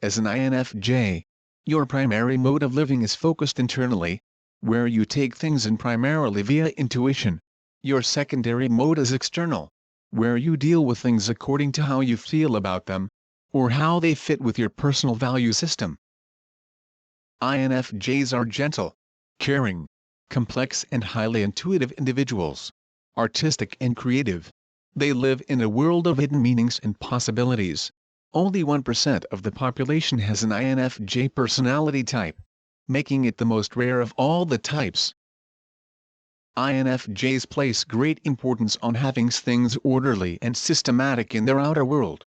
As an INFJ, your primary mode of living is focused internally, where you take things in primarily via intuition. Your secondary mode is external, where you deal with things according to how you feel about them, or how they fit with your personal value system. INFJs are gentle, caring, complex and highly intuitive individuals, artistic and creative. They live in a world of hidden meanings and possibilities. Only 1% of the population has an INFJ personality type, making it the most rare of all the types. INFJs place great importance on having things orderly and systematic in their outer world.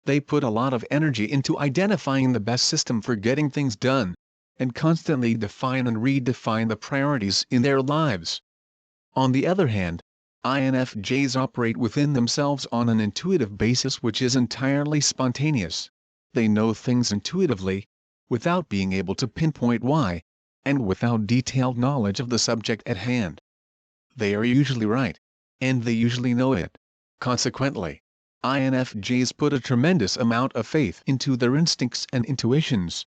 They put a lot of energy into identifying the best system for getting things done, and constantly define and redefine the priorities in their lives. On the other hand, INFJs operate within themselves on an intuitive basis which is entirely spontaneous. They know things intuitively, without being able to pinpoint why, and without detailed knowledge of the subject at hand. They are usually right, and they usually know it. Consequently, INFJs put a tremendous amount of faith into their instincts and intuitions.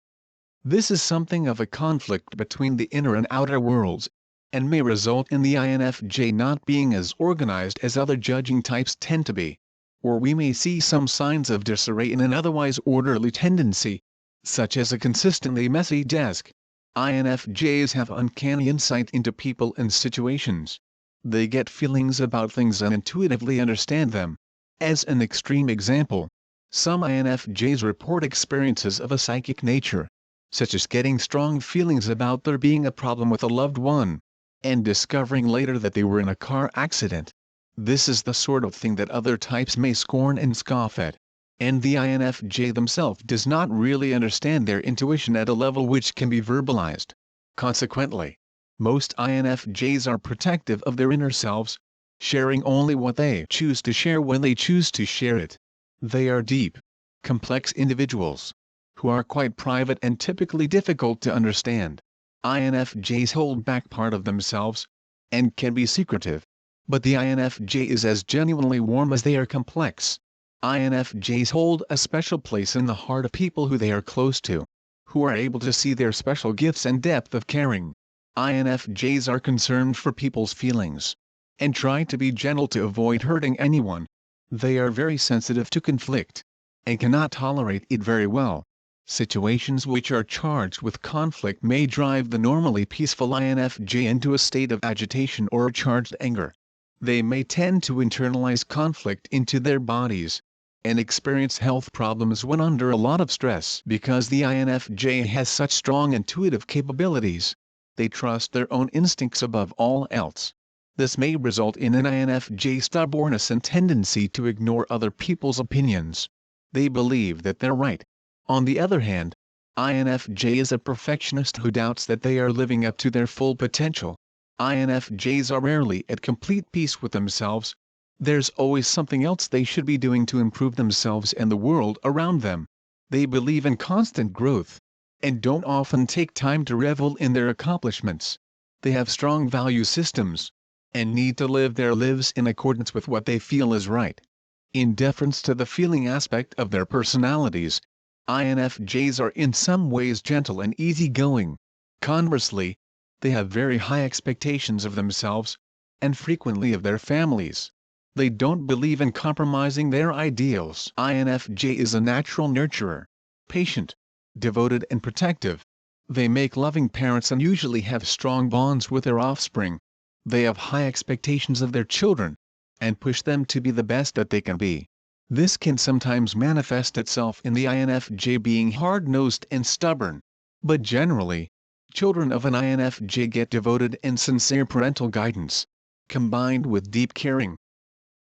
This is something of a conflict between the inner and outer worlds, and may result in the INFJ not being as organized as other judging types tend to be, or we may see some signs of disarray in an otherwise orderly tendency, such as a consistently messy desk. INFJs have uncanny insight into people and situations. They get feelings about things and intuitively understand them. As an extreme example, some INFJs report experiences of a psychic nature, such as getting strong feelings about there being a problem with a loved one, and discovering later that they were in a car accident. This is the sort of thing that other types may scorn and scoff at, and the INFJ themselves does not really understand their intuition at a level which can be verbalized. Consequently, most INFJs are protective of their inner selves, sharing only what they choose to share when they choose to share it. They are deep, complex individuals, who are quite private and typically difficult to understand. INFJs hold back part of themselves, and can be secretive. But the INFJ is as genuinely warm as they are complex. INFJs hold a special place in the heart of people who they are close to, who are able to see their special gifts and depth of caring. INFJs are concerned for people's feelings, and try to be gentle to avoid hurting anyone. They are very sensitive to conflict, and cannot tolerate it very well. Situations which are charged with conflict may drive the normally peaceful INFJ into a state of agitation or charged anger. They may tend to internalize conflict into their bodies, and experience health problems when under a lot of stress because the INFJ has such strong intuitive capabilities. They trust their own instincts above all else. This may result in an INFJ stubbornness and tendency to ignore other people's opinions. They believe that they're right. On the other hand, INFJ is a perfectionist who doubts that they are living up to their full potential. INFJs are rarely at complete peace with themselves. There's always something else they should be doing to improve themselves and the world around them. They believe in constant growth, and don't often take time to revel in their accomplishments. They have strong value systems, and need to live their lives in accordance with what they feel is right. In deference to the feeling aspect of their personalities, INFJs are in some ways gentle and easygoing. Conversely, they have very high expectations of themselves, and frequently of their families. They don't believe in compromising their ideals. INFJ is a natural nurturer, patient, devoted and protective. They make loving parents and usually have strong bonds with their offspring. They have high expectations of their children, and push them to be the best that they can be. This can sometimes manifest itself in the INFJ being hard-nosed and stubborn, but generally, children of an INFJ get devoted and sincere parental guidance, combined with deep caring.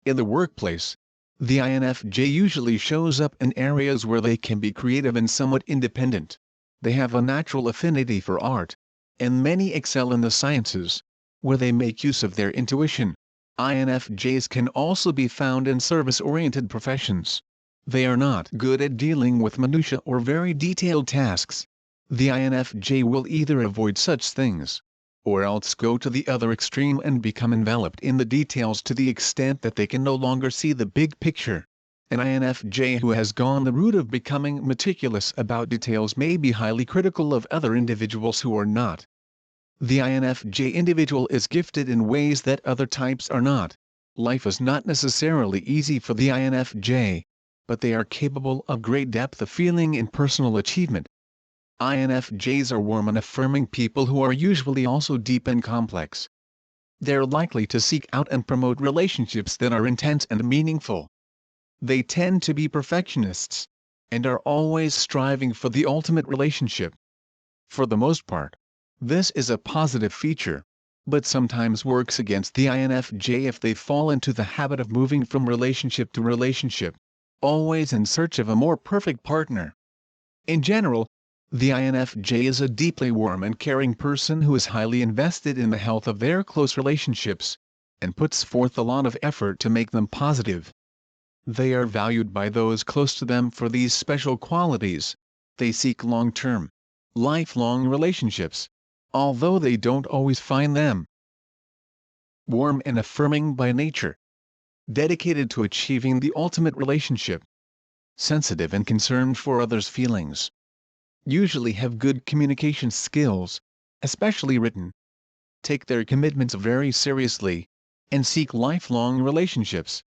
In the workplace, the INFJ usually shows up in areas where they can be creative and somewhat independent. They have a natural affinity for art, and many excel in the sciences, where they make use of their intuition. INFJs can also be found in service-oriented professions. They are not good at dealing with minutiae or very detailed tasks. The INFJ will either avoid such things, or else go to the other extreme and become enveloped in the details to the extent that they can no longer see the big picture. An INFJ who has gone the route of becoming meticulous about details may be highly critical of other individuals who are not. The INFJ individual is gifted in ways that other types are not. Life is not necessarily easy for the INFJ, but they are capable of great depth of feeling and personal achievement. INFJs are warm and affirming people who are usually also deep and complex. They're likely to seek out and promote relationships that are intense and meaningful. They tend to be perfectionists, and are always striving for the ultimate relationship. For the most part, this is a positive feature, but sometimes works against the INFJ if they fall into the habit of moving from relationship to relationship, always in search of a more perfect partner. In general, the INFJ is a deeply warm and caring person who is highly invested in the health of their close relationships, and puts forth a lot of effort to make them positive. They are valued by those close to them for these special qualities. They seek long-term, lifelong relationships, although they don't always find them. Warm and affirming by nature. Dedicated to achieving the ultimate relationship. Sensitive and concerned for others' feelings. Usually have good communication skills, especially written. Take their commitments very seriously, and seek lifelong relationships.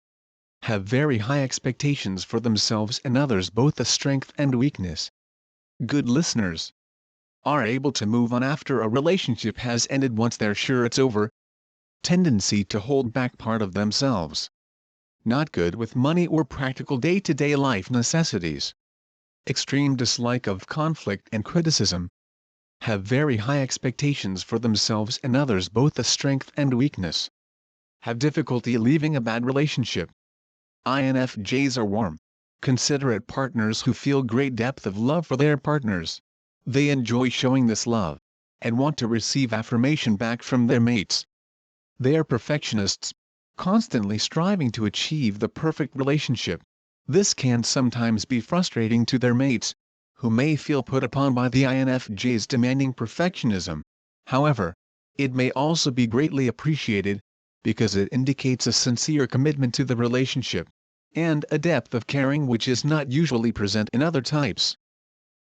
Have very high expectations for themselves and others, both a strength and weakness. Good listeners. Are able to move on after a relationship has ended once they're sure it's over. Tendency to hold back part of themselves. Not good with money or practical day-to-day life necessities. Extreme dislike of conflict and criticism. Have very high expectations for themselves and others, both a strength and weakness. Have difficulty leaving a bad relationship. INFJs are warm, considerate partners who feel great depth of love for their partners. They enjoy showing this love, and want to receive affirmation back from their mates. They are perfectionists, constantly striving to achieve the perfect relationship. This can sometimes be frustrating to their mates, who may feel put upon by the INFJ's demanding perfectionism. However, it may also be greatly appreciated, because it indicates a sincere commitment to the relationship, and a depth of caring which is not usually present in other types.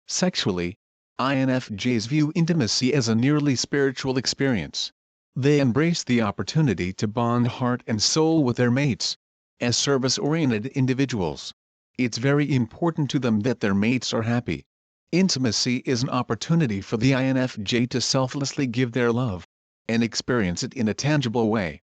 Sexually, INFJs view intimacy as a nearly spiritual experience. They embrace the opportunity to bond heart and soul with their mates. As service-oriented individuals, it's very important to them that their mates are happy. Intimacy is an opportunity for the INFJ to selflessly give their love, and experience it in a tangible way.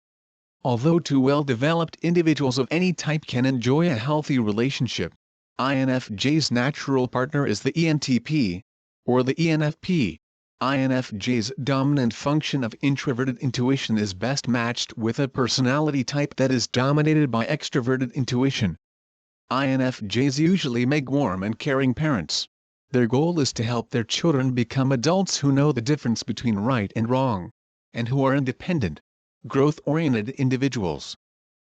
Although two well-developed individuals of any type can enjoy a healthy relationship, INFJ's natural partner is the ENTP, or the ENFP. INFJ's dominant function of introverted intuition is best matched with a personality type that is dominated by extroverted intuition. INFJs usually make warm and caring parents. Their goal is to help their children become adults who know the difference between right and wrong, and who are independent, growth-oriented individuals.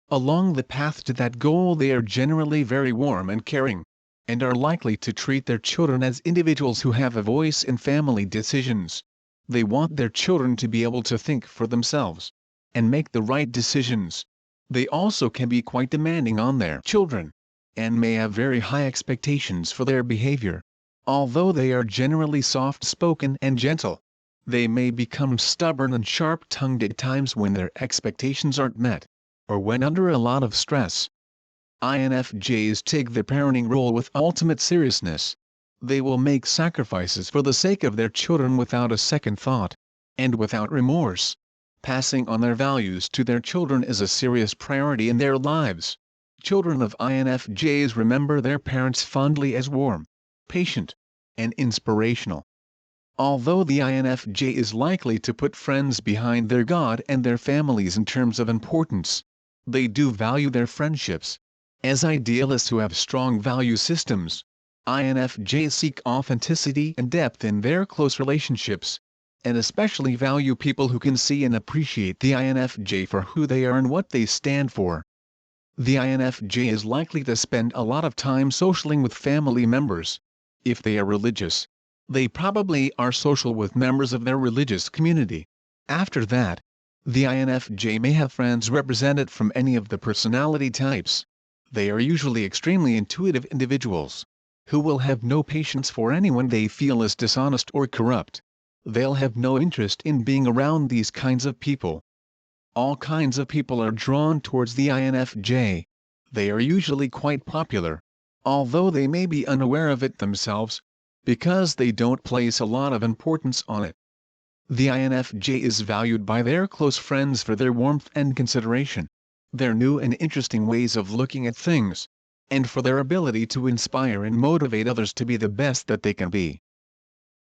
Along the path to that goal, they are generally very warm and caring, and are likely to treat their children as individuals who have a voice in family decisions. They want their children to be able to think for themselves, and make the right decisions. They also can be quite demanding on their children, and may have very high expectations for their behavior. Although they are generally soft-spoken and gentle, they may become stubborn and sharp-tongued at times when their expectations aren't met, or when under a lot of stress. INFJs take their parenting role with ultimate seriousness. They will make sacrifices for the sake of their children without a second thought, and without remorse. Passing on their values to their children is a serious priority in their lives. Children of INFJs remember their parents fondly as warm, patient, and inspirational. Although the INFJ is likely to put friends behind their God and their families in terms of importance, they do value their friendships. As idealists who have strong value systems, INFJs seek authenticity and depth in their close relationships, and especially value people who can see and appreciate the INFJ for who they are and what they stand for. The INFJ is likely to spend a lot of time socialing with family members. If they are religious, they probably are social with members of their religious community. After that, the INFJ may have friends represented from any of the personality types. They are usually extremely intuitive individuals, who will have no patience for anyone they feel is dishonest or corrupt. They'll have no interest in being around these kinds of people. All kinds of people are drawn towards the INFJ. They are usually quite popular, although they may be unaware of it themselves, because they don't place a lot of importance on it. The INFJ is valued by their close friends for their warmth and consideration, their new and interesting ways of looking at things, and for their ability to inspire and motivate others to be the best that they can be.